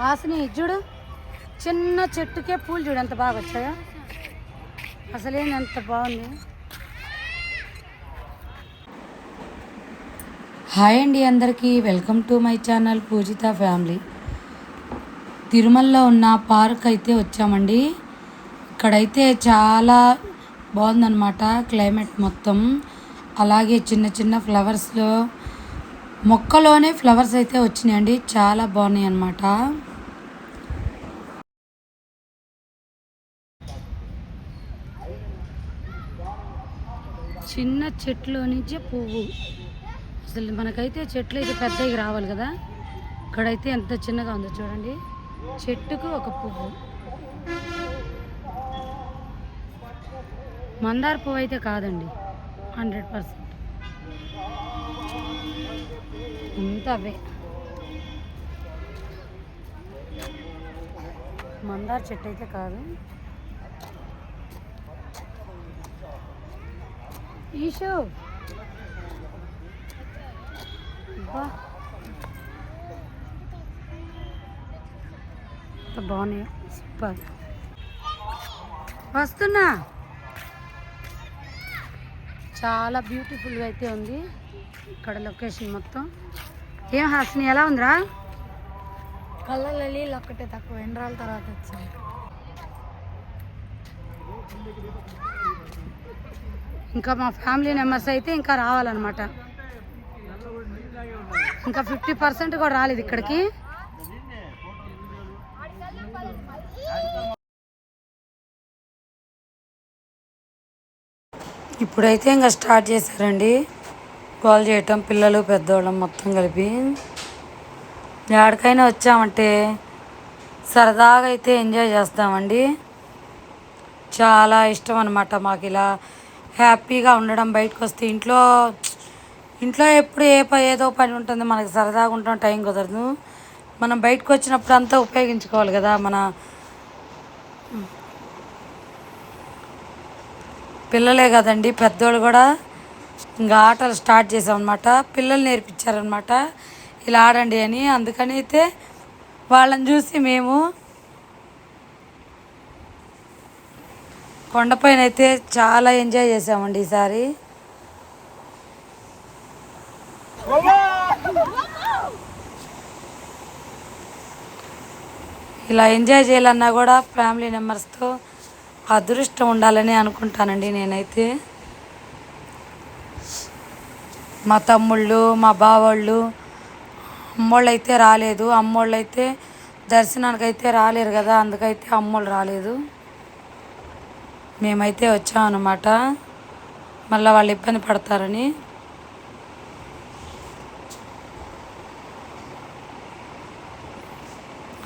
ఆసని చూడు, చిన్న చెట్టుకే పూలు చూడు ఎంత బాగా వచ్చాయో. అసలేంది ఎంత బాగుంది. హాయ్ అండి అందరికీ, welcome to my channel Poojitha family. తిరుమలలో ఉన్న పార్క్ అయితే వచ్చామండి. ఇక్కడైతే చాలా బాగుందన్నమాట క్లైమేట్ మొత్తం. అలాగే చిన్న చిన్న ఫ్లవర్స్లో మొక్కలోనే ఫ్లవర్స్ అయితే వచ్చినాయండి, చాలా బాగున్నాయి అన్నమాట. చిన్న చెట్లో నుంచే పువ్వు. అసలు మనకైతే చెట్లు అయితే పెద్దవి రావాలి కదా, ఇక్కడైతే ఎంత చిన్నగా ఉందో చూడండి. చెట్టుకు ఒక పువ్వు. మందార పువ్వు అయితే కాదండి, 100% అంత అవే. మందార చెట్టు అయితే కాదు. ఈషో బాగున్నాయి, సూపర్. వస్తున్నా. చాలా బ్యూటిఫుల్గా అయితే ఉంది ఇక్కడ లొకేషన్ మొత్తం. ఏం హాస్ని ఎలా ఉందిరా? కళ్ళల్లో నీళ్ళు ఒక్కటే తక్కువ, ఎన్ని రోజుల తర్వాత వచ్చాను. ఇంకా మా ఫ్యామిలీ మెంబర్స్ అయితే ఇంకా రావాలన్నమాట. ఇంకా 50% కూడా రాలేదు ఇక్కడికి. ఇప్పుడైతే ఇంకా స్టార్ట్ చేశారండి కాల్ చేయటం, పిల్లలు పెద్దవాళ్ళం మొత్తం కలిపి. ఎక్కడికైనా వచ్చామంటే సరదాగా అయితే ఎంజాయ్ చేస్తామండి. చాలా ఇష్టం అన్నమాట మాకు ఇలా హ్యాపీగా ఉండడం. బయటకు వస్తే ఇంట్లో ఎప్పుడు ఏదో పని ఉంటుంది, మనకి సరదాగా ఉంటాం, టైం కుదరదు. మనం బయటకు వచ్చినప్పుడు అంతా ఉపయోగించుకోవాలి కదా. మన పిల్లలే కదండి, పెద్దోళ్ళు కూడా ఇంకా ఆటలు స్టార్ట్ చేసామన్నమాట. పిల్లలు నేర్పించారనమాట ఇలా ఆడండి అని. అందుకని అయితే వాళ్ళని చూసి మేము కొండపైన అయితే చాలా ఎంజాయ్ చేసామండి ఈసారి. ఇలా ఎంజాయ్ చేయాలన్నా కూడా ఫ్యామిలీ మెంబర్స్తో అదృష్టం ఉండాలని అనుకుంటానండి నేనైతే. మా తమ్ముళ్ళు, మా బావోళ్ళు, అమ్మోళ్ళు అయితే రాలేదు. అమ్మోళ్ళు అయితే దర్శనానికి అయితే రాలేరు కదా, అందుకైతే అమ్మోళ్ళు రాలేదు. మేమైతే వచ్చామన్నమాట, మళ్ళీ వాళ్ళు ఇబ్బంది పడతారని.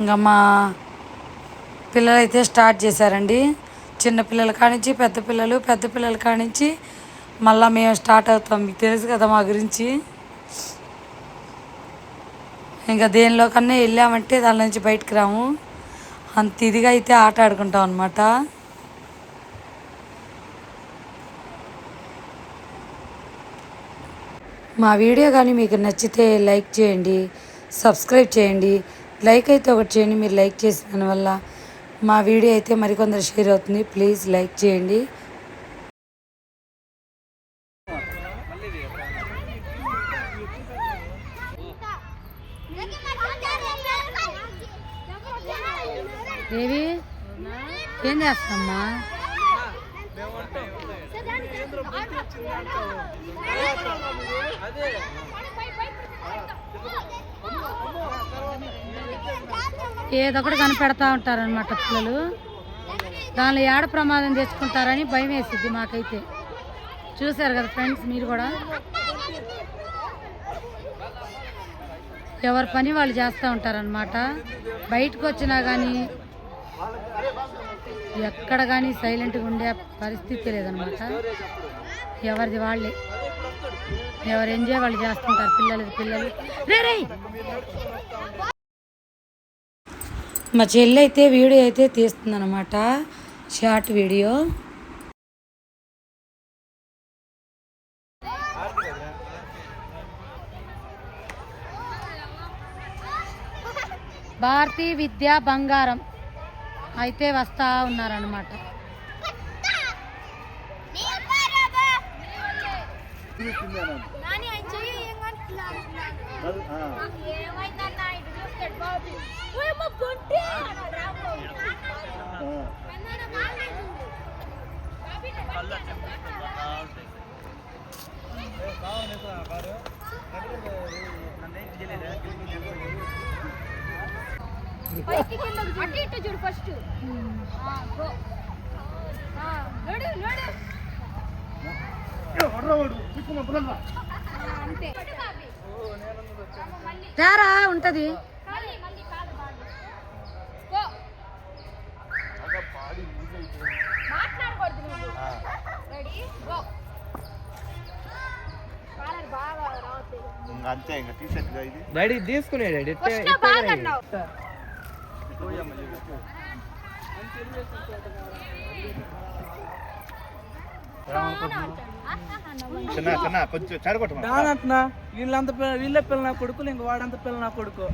ఇంకా మా పిల్లలైతే స్టార్ట్ చేశారండి. చిన్నపిల్లల కానించి పెద్ద పిల్లల కానించి మళ్ళీ మేము స్టార్ట్ అవుతాం. మీకు తెలుసు కదా మా గురించి. ఇంకా దేనిలోకన్నా వెళ్ళామంటే దాని నుంచి బయటకు రాము, అంత ఇదిగా అయితే ఆట ఆడుకుంటాం అన్నమాట. మా వీడియో కానీ మీకు నచ్చితే లైక్ చేయండి, సబ్స్క్రైబ్ చేయండి. లైక్ అయితే ఒకటి చేయండి. మీరు లైక్ చేసిన దానివల్ల మా వీడియో అయితే మరికొందరు షేర్ అవుతుంది. ప్లీజ్ లైక్ చేయండి. దేవి ఏం చేస్తామ్మా? ఏదొకటి కనిపెడతా ఉంటారనమాట పిల్లలు. దానిలో ఏడ ప్రమాదం తెచ్చుకుంటారని భయం వేసిద్ది మాకైతే. చూసారు కదా ఫ్రెండ్స్, మీరు కూడా ఎవరి పని వాళ్ళు చేస్తూ ఉంటారనమాట. బయటకు వచ్చినా కానీ ఎక్కడ కానీ సైలెంట్గా ఉండే పరిస్థితి లేదనమాట. ఎవరిది వాళ్ళే, ఎవరు ఎంజాయ్ వాళ్ళు చేస్తుంటారు. పిల్లలు రే. మా చెల్లి అయితే వీడియో అయితే తీస్తుందన్నమాట, షార్ట్ వీడియో. భారతీ విద్యా బంగారం అయితే వస్తా ఉన్నారనమాట. చూడు ఫస్ట్ రారా ఉంటది. అంతే ఇంకా టీ-షర్ట్ ఇది డాడీ తీసుకునే డాడీ చిన్న చిన్న కొంచెం చెడగొట్టమా అంటున్నా. వీళ్ళే పిల్ల నా కొడుకులు, ఇంక వాడంత పిల్ల నా కొడుకు.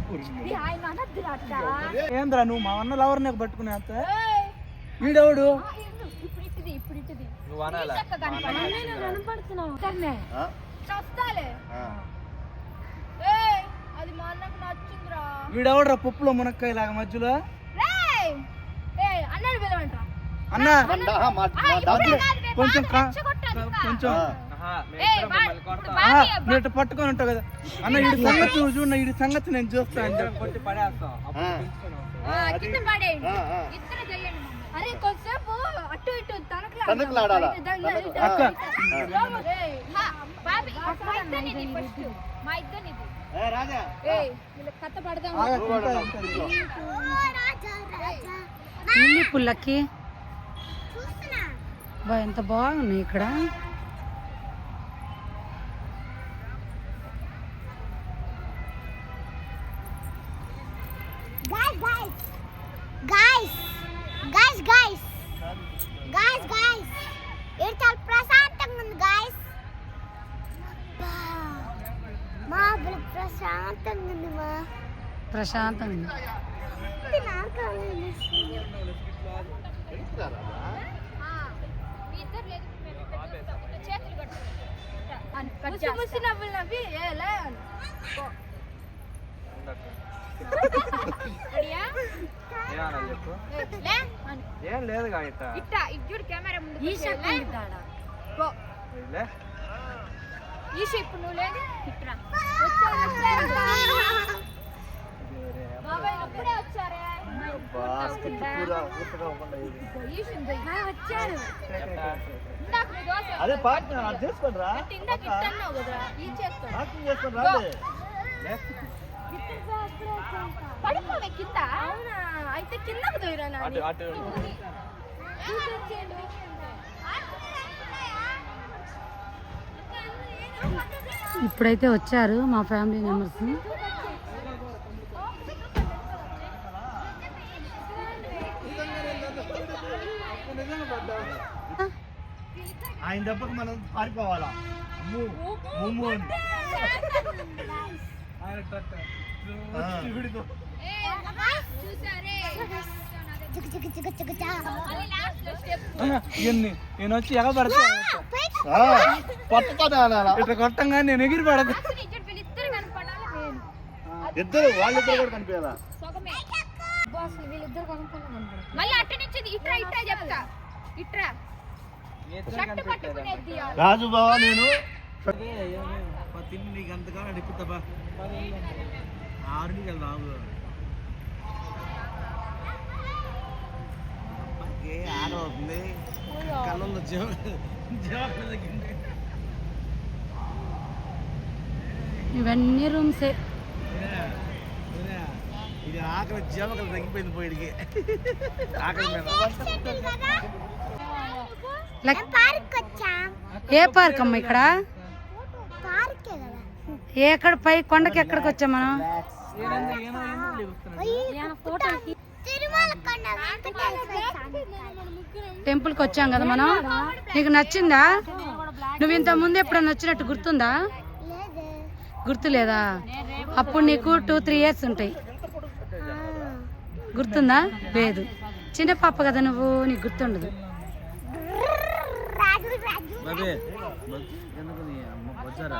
ఏంద్రా నువ్వు మా అన్న లవర్ నాకు పట్టుకునే అంత వీడెవడు? నువ్వు అనాలా? వీడెవడరా పప్పులో మునక్కాయలాగా మధ్యలో? అన్నా కొంచెం కొంచెం నీట పట్టుకొని ఉంటావు కదా అన్న. వీడి సంగతి నువ్వు చూడ, వీడి సంగతి నేను చూస్తా అని చెప్పి పడేస్తాం. అరే కొంచెంసేపు అటు ఇటు తనకులాడాలా? అక్క మా ఇద్దరిది రాజా కథ పడదాం. ఇల్లి పుల్లకి బా ఎంత బాగున్నాయి ఇక్కడ. ఇది చాలా ప్రశాంతంగా ఉంది గాయస్. మా ప్రశాంతంగా ఉంది మా ప్రశాంతంగా. ముసి నవ్వులు నవ్వి ఏం లేదు ఇటు కెమెరా ముందు ఇప్పుడు నువ్వు లేదు ఇట్రా బాబాయ్ అప్పుడే వచ్చారే వచ్చారు. అదే పార్టీ చేసుకోండి రా పడిపోవే కింద. అయితే కిందకు దూరా ఇప్పుడైతే వచ్చారు మా ఫ్యామిలీ మెంబర్స్. ఆయన దెబ్బకి మనం పారిపోవాలా? నేను వచ్చి ఎగబడతా పట్టుతా ఇట్లా కొట్టంగా నేను ఎగిరి పడదు. ఇద్దరు వాళ్ళిద్దరు కూడా కనిపించాలా? మళ్ళీ అట్ట నుంచి ఇట్రా ఇట్రా చెప్తా ఇట్రా రాజు బావా నేను తిండి నీకు అంతగా అడుగుతాబా ఆరుని కదా బాబు ఆడవుతుంది కళ్ళల్లో ఇవన్నీ రూమ్సే. ఇది ఆకలి జీవకలు తగ్గిపోయింది పోయిడికి ఆకలి మీద. ఏ పార్క్ అమ్మ ఇక్కడ? ఎక్కడ పై కొండకి ఎక్కడికి వచ్చాం మనం? టెంపుల్కి వచ్చాం కదా మనం. నీకు నచ్చిందా? నువ్వు ఇంత ముందు ఎప్పుడన్నా వచ్చినట్టు గుర్తుందా? గుర్తులేదా? అప్పుడు నీకు 2-3 years ఉంటాయి. గుర్తుందా? లేదు, చిన్న పాప కదా నువ్వు, నీకు గుర్తుండదు. బాబే ఎందుకు నీ అమ్మ వచ్చారా